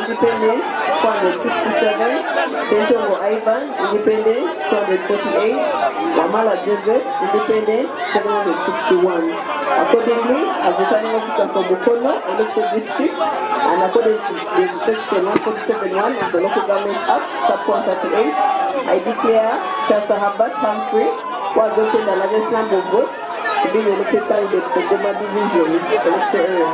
Independent, 467. Sentongo Ivan, Independent, 448. Wamala Joseph, Independent, 761. Accordingly, as the signing officer for Bukono, elected district, and according to the section 147.1 of the Local Government Act, sub 138, I declare Chasa Habat Humphrey, who has gotten the largest number of votes, to be the elected candidate for Goma Division, elected area.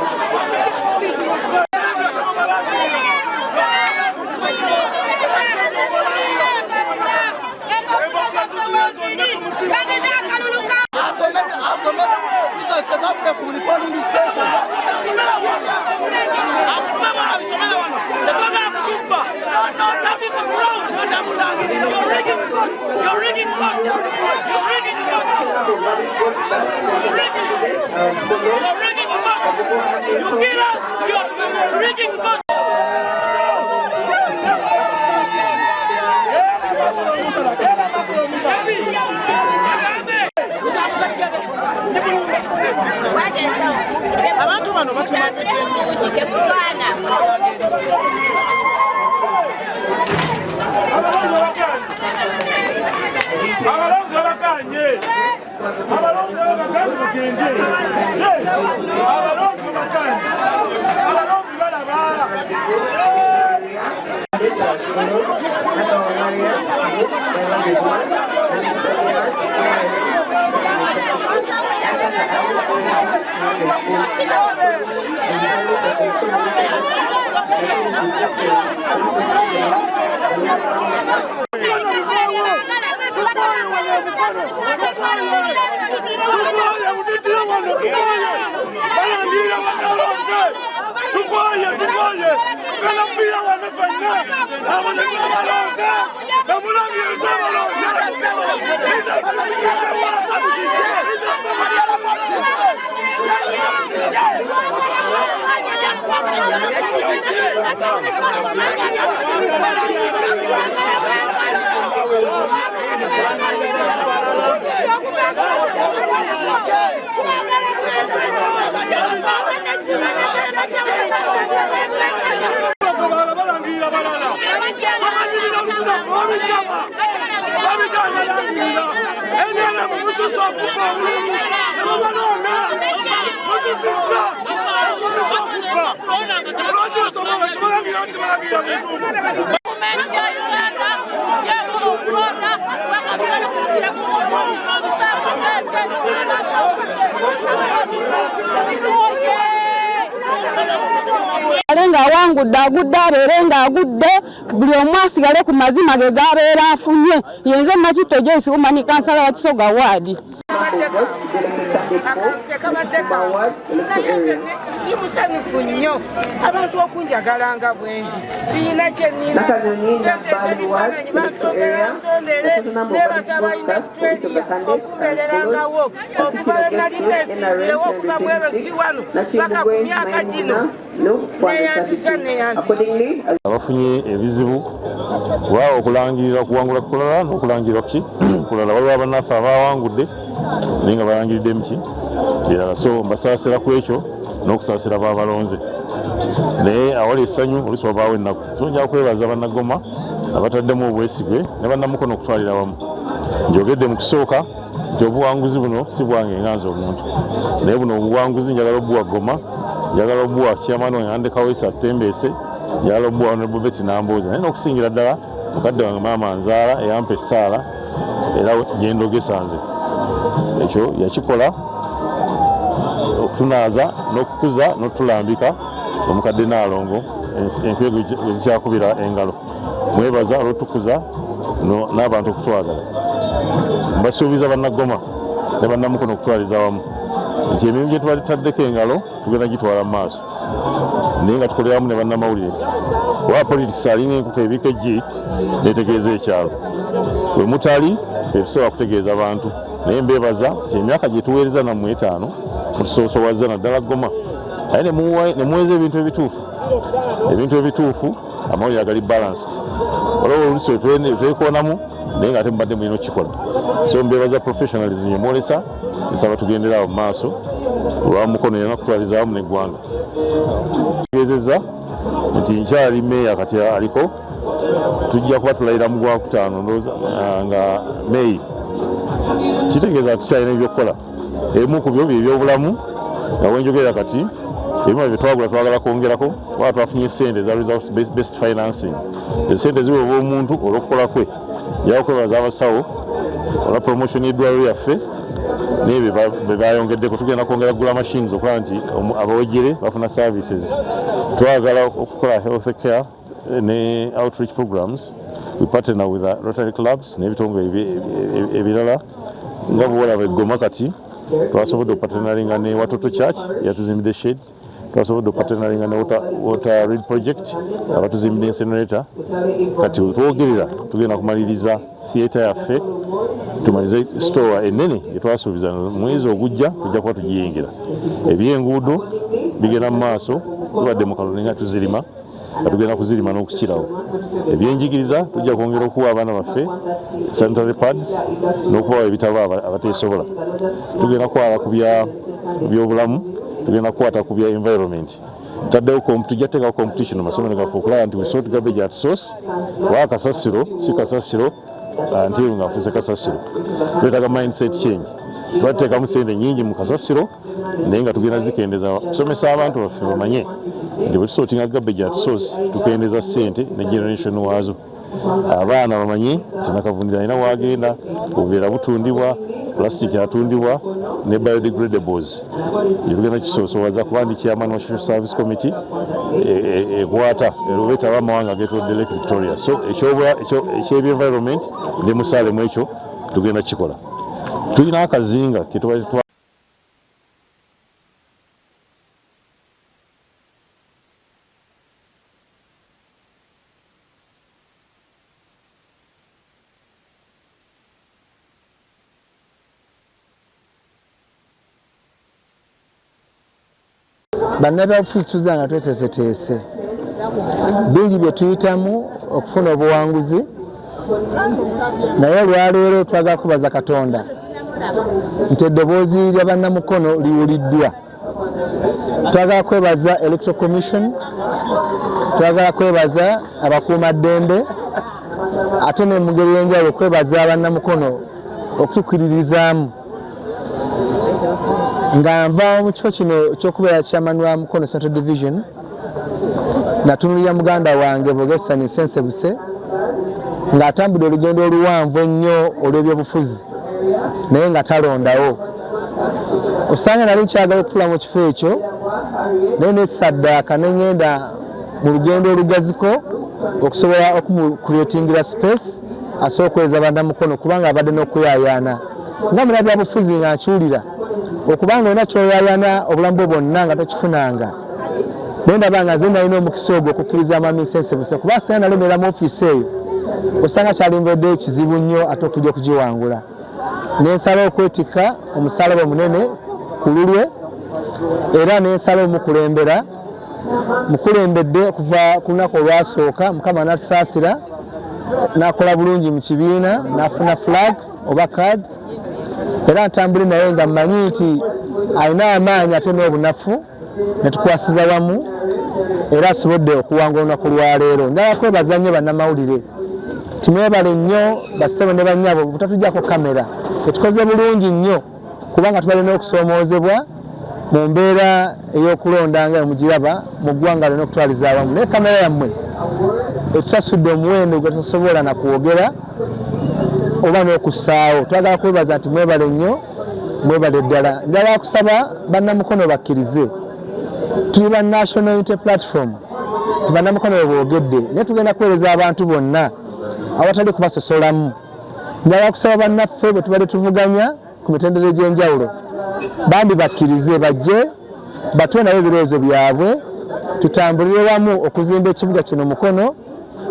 Alenga wangu dagudda berenga agudde buli omwasigale ku mazima ge gabeera afunye yenze Makito Joyce umani kansala wa Kisoga wadi. ndi musanyufu nnyo abantu okunjagalanga bwendi siina kyennina sente ez'ebifaananyi bansondere nebaza abayina Australia okubeererangawo okuva lwe nali neesimbirewo okuva mwero si wano paka ku myaka gino neyanzisa abafunye ebizibu wa okulangirira okuwangula kulala n'okulangirira ki kulala waliwo abannaffe abawangudde naye nga balangiridde muki birala so mbasaasira ku ekyo n'okusaasira baabalonze naye awali essanyu oluusi wabaawo ennaku so nja kwebaza bannagoma abataddemu obwesigwe ne bannamukono okutwalira wamu njogedde mu kusooka nti obuwanguzi buno si bwange nganza omuntu naye buno obuwanguzi njagala obuwa Goma njagala obuwa chairman wange Ande Kaweesa Tembeese njagala obuwa Honorable Betty Nambooze naye n'okusingira ddala mukadde wange maama Nzaala eyampa essaala era gyendogesa nze ekyo yakikola okutunaaza n'okukuza n'otulambika omukadde Naalongo enkwego ezikyakubira engalo mwebaza olw'otukuza n'abantu okutwagala mbasuubiza bannagoma ne bannamukono okutwaliza wamu nti emirimu gye tubataddeko engalo tugenda gitwala mu maaso naye nga tukolera wamu ne bannamawulire wa politics alina enkuka ebikejji netegeeza ekyalo bwe mutali ebisobola kutegeeza abantu naye mbeebaza nti emyaka gye tuweereza nammwe 5 mutusoosowaza naddala Goma aye ne muweeza ebintu ebituufu amawulire agali balanced olwo oluusi twekonamu naye nga ate mubadde mulina okukikola so mbeebaza professionalism yemwolesa nsaba tugenderawo mu maaso olwa mukono yena okutwaliza wamu n'eggwanga tegeezezza nti nkyali meeya kati aliko tujja kuba tulayira mu Gwakutaano ndowooza nga May kitegeeza tukyalina ebyokukola ebimu ku byo by'ebyobulamu nga wenjogerera kati ebimu bye twagula twagala kwongerako waba twafunye ssente za result based financing esente ziweebwa omuntu olw'okukola kwe njagala kwebaza abasawo olwa promotion y'eddwaliro lyaffe n'ebyo bye bayongeddeko tugenda kwongera kugula machines okulaba nti abawejjere bafuna services twagala okukola health care ne outreach programs we partner with Rotary clubs n'ebitongole ebirala nga bwolaba Goma kati twasobodde okupartnaringa ne Watoto Church yatuzimbidde shades twasobodde okupartnaringa ne water read project abatuzimbidde incinerator kati twogerera tugenda kumaliriza theatre yaffe tumalize store ennene etwasuubiza mwezi ogujja tujja kuba tugiyingira ebyenguudo bigenda mu maaso tubadde mu kalulu nga tuzirima tugenda kuzirima n'okukirawo ebyenjigiriza tujja kwongera okuwa abaana baffe sanitary pads n'okubawa ebitabo abateesobola tugenda kwala ku byobulamu tugenda kukwata ku bya environment tujja kuteekawo competition mu masomero gaffe okulaba nti we sort garbage at source wa kasasiro si kasasiro nti nga nfuuse kasasiro twetaaga mindset change twateekamu sente nyingi mu kasasiro naye nga tugenda zikendeza kusomesa abantu baffe bamanye nti bwe tusortinga garbage at source tukendeza sente ne generation waazo abaana bamanye kinakavundira alina waagenda obuveera butundibwa plastic atundibwa ne biodegradables tugenda kisoosowaza kuba ndi chairman wa Social Service Committee ekwata erobeeta ab'amawanga agetolodde Lake Victoria so eky'environment ne musaale mu ekyo tugenda kikola tulina akazinga bannabyabufuzi tuzza nga tweteeseteese bingi bye tuyitamu okufuna obuwanguzi naye olwaleero twagala kubaza Katonda nti eddoboozi lya bannamukono liwuliddwa. Twagala kwebaza Electoral Commission, twagala kwebaza abakuumaddembe ate ne mu ngeri y'enjawulo kwebaza bannamukono okutukiririzaamu nga nva mu kifo kino ky'okubeera chairman wa Mukono Central Division natunulira muganda wange Bogesani Sensebuse ng'atambudde olugendo oluwanvu ennyo olw'ebyobufuzi naye nga talondawo. Osanga nali nkyagala okutula mu kifo ekyo naye n'essaddaaka ne ngenda mu lugendo olugaziko okusobola okumukuleetingira space asobola okuweza bannamukono kubanga abadde n'okuyaayaana nga munnabyabufuzi nga nkiwulira okubanga olina kyoyayana obulamu bwonna nga tokifunanga naye ndaba nga nze nalina omukisa ogwo okukkiriza Mwami Nsensebuse kuba singa nalemera mu ofiisi eyo osanga kyalimvedde ekizibu nnyo ate okujja okugiwangula nensala okwetikka omusalaba omunene ku lulwe era nensala omukulembera mukulembedde okuva ku lunaku olwasooka Mukama n'atusaasira n'akola bulungi mu kibiina n'afuna flag oba card era ntambule naye nga mmanyi nti alina amaanyi ate n'obunafu ne tukwasiza wamu era asobodde okuwangula olunaku lwaleero. Njagala kwebaza nnyo bannamawulire timwebale nnyo bassebo ne bannyabo butatuggyako kamera etukoze bulungi nnyo kubanga tubalina okusoomoozebwa mu mbeera ey'okulonda nga mugiraba mu ggwanga lina okutwaliza awamu naye kamera yammwe etusasudde omuwendo gwe tusobola na kwogera oba n'okussaawo. Twagala kwebaza nti mwebale nnyo mwebale ddala. Njagala kusaba bannamukono bakkirize tuli ba National Unity Platform ti bannamukono bwe boogedde naye tugenda kuweereza abantu bonna awatali kubasosolamu. Njagala kusaba bannaffe bwe tubadde tuvuganya ku mitendera egy'enjawulo bambi bakkirize bajje batwe nayo ebirowoozo byabwe tutambulire wamu okuzimba ekibuga kino Mukono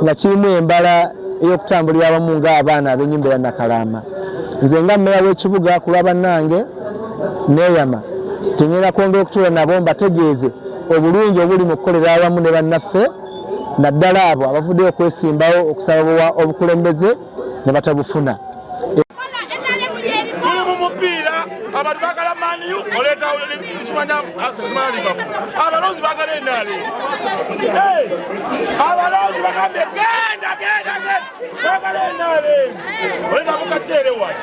nga kirimu embala ey'okutambulira awamu ng'abaana ab'ennyumba ya Nakalaama. Nze nga mmeya w'ekibuga ku lwa bannange neeyama tenyera kwongera okutuula nabo mbategeeze obulungi obuli mu kukolera awamu ne bannaffe naddala abo abavuddeyo okwesimbawo okusaba obukulembeze ne batabufuna. Tuli mu mupiira abantu bagala maniyu oleeta kimanya Liverpool abalonzi bagala ennaale abalonzi bagambye genda bagala ennaale oleeta mukateere wano